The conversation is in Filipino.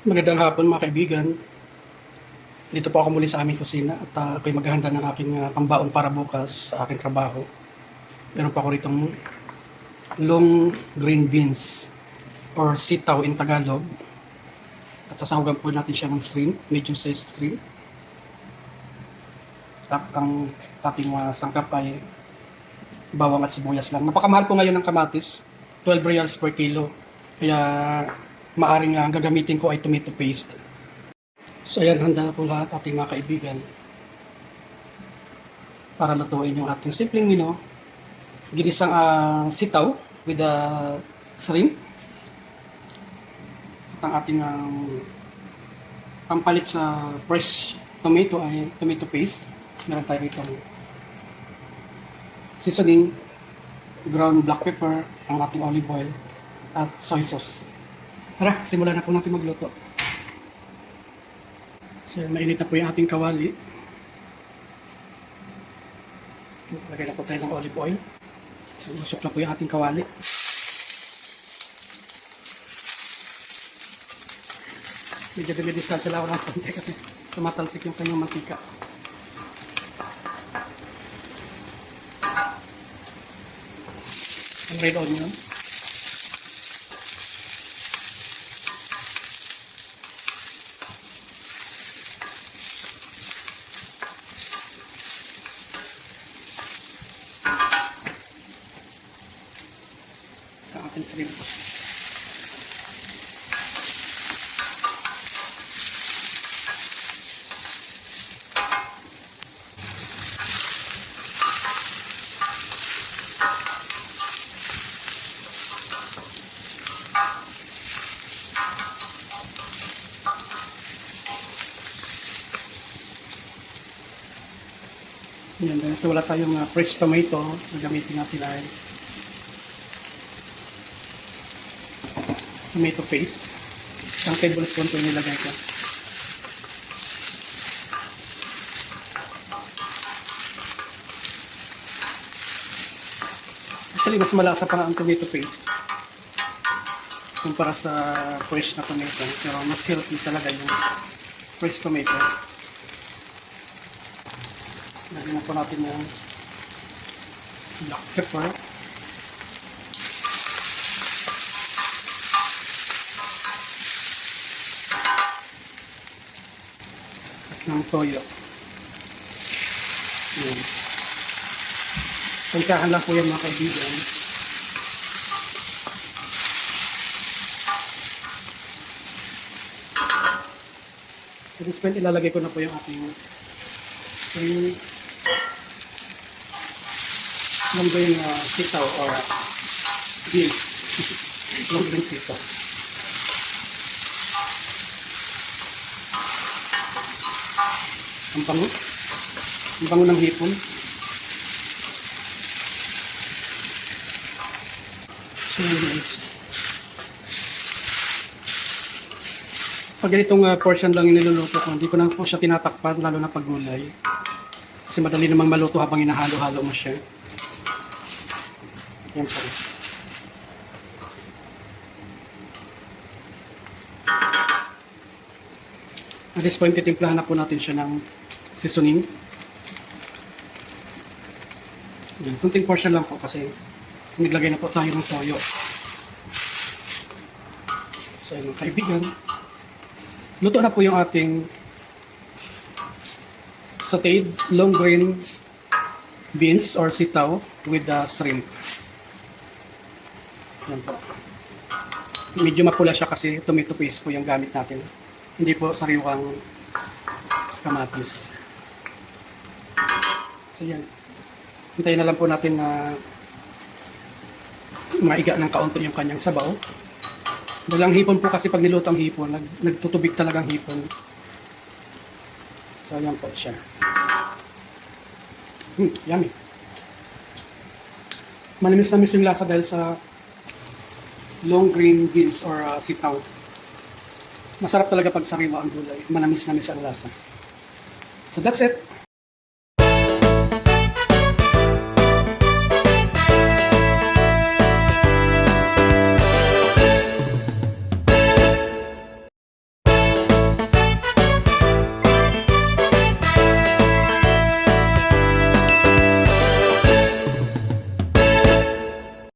Magandang hapon mga kaibigan. Dito po ako muli sa aming kusina at ako'y maghahanda ng aking pambaon para bukas sa aking trabaho. Meron pa ako ritong long green beans or sitaw in Tagalog. At sasahugan po natin siya ng shrimp, medium size shrimp. At ang ating sangkap ay bawang at sibuyas lang. Napakamahal po ngayon ng kamatis, 12 reals per kilo. Kaya maaring gagamitin ko ay tomato paste. So ayan, handa na po lahat ating mga kaibigan para lutuin yung ating simpleng menu. Ginisang sitaw with shrimp. At ang ating pampalit sa fresh tomato ay tomato paste. Meron tayo itong seasoning, ground black pepper, ang ating olive oil, at soy sauce. Tara, simulan na po natin magluto. So, mainit na po yung ating kawali. Lagay na po tayo ng olive oil. Usok na po yung ating kawali. Medyo dumidistansya lang ako ng konti kasi tumatalsik yung kanyang mantika. Ang red onion. Ang ating shrimp. Yan, dahil so wala tayong fresh tomato, gagamitin natin ay tomato paste. Isang tablespoon po yung nilagay ko. Actually, mas malasa pa nga ang tomato paste kumpara sa fresh na tomato. Pero mas healthy talaga yung fresh tomato. Lagyan na po natin yung black pepper. At ng toyo. Yan. Pagkahan lang po yan mga kaibigan. At this point, ilalagay ko na po yung ating yung sitaw or beans. Long green sitaw. Ang bango. Ang bango ng hipon. So, pag ganitong portion lang iniluluto ko, hindi ko na po siya tinatakpan, lalo na pag gulay. Kasi madali namang maluto habang inahalo-halo mo siya. Yan po. At this point, titimplahan na po natin siya ng seasoning. Yan, kunting portion lang po kasi naglagay na po tayo ng toyo. So yun mga kaibigan, luto na po yung ating sauteed long green beans or sitaw with shrimp. Yan po. Medyo mapula siya kasi tomato paste po yung gamit natin. Hindi po sariwang kamatis. So yan. Hintayin na lang po natin na maiga ng kaunti yung kanyang sabaw. Walang hipon po kasi pag niluto ang hipon, nagtutubig talagang hipon. So yan po siya. Yummy. Manamis-namis yung lasa dahil sa long green beans or sitaw. Masarap talaga pag sariwa ang gulay. Manamis-namis ang lasa. So that's it.